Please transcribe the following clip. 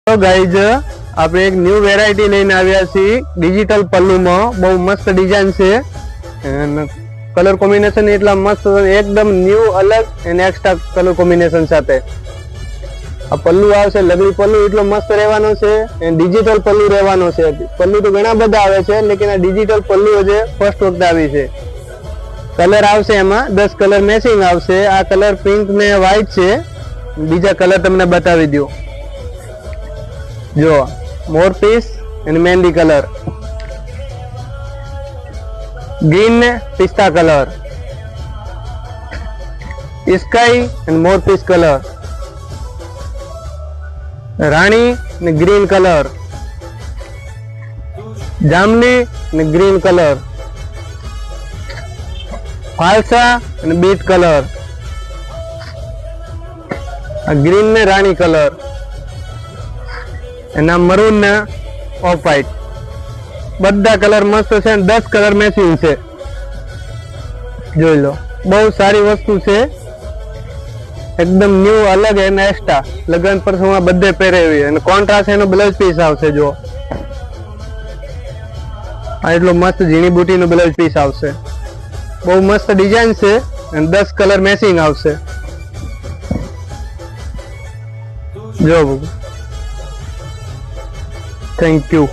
तो गाइज આપણે એક ન્યુ વેરાયટી લઈને આવ્યા છીએ ડિજિટલ પલ્લુમાં બહુ મસ્ત ડિઝાઇન છે અને કલર કોમ્બિનેશન એટલા મસ્ત એકદમ ન્યુ અલગ અને એક્સ્ટ્રા કલર કોમ્બિનેશન સાથે આ પલ્લુ આવશે લગડી પલ્લુ એટલો મસ્ત રહેવાનો છે અને ડિજિટલ પલ્લુ રહેવાનો છે પલ્લુ તો ઘણા બધા આવે છે લેકિન આ ડિજિટલ પલ્લુ જે ફર્સ્ટ વખત આવી છે કલર આવશે એમાં 10 કલર મેચિંગ આવશે આ કલર પિંક ને વ્હાઈટ છે બીજા કલર તમને બતાવી દઉં जो मोर पीस एंड मेहंदी कलर ग्रीन ने पिस्ता कलर स्काई एंड मोर पीस कलर रानी ने ग्रीन कलर जामनी ने ग्रीन कलर फालसा एंड बीट कलर ग्रीन ने रानी कलर एना मरून ने ऑफ व्हाइट बधा कलर मस्त है 10 कलर मैचिंग है जो लो बहुत सारी वस्तु है एकदम न्यू अलग है एक्स्ट्रा लगन पर बधे पहरे हुई है कॉन्ट्रास्ट है ब्लाउज पीस आवशे जो एटलो मस्त झीणी बूटी नो ब्लाउज पीस आवशे बहुत मस्त डिजाइन है 10 कलर मैचिंग आवशे जो Thank you.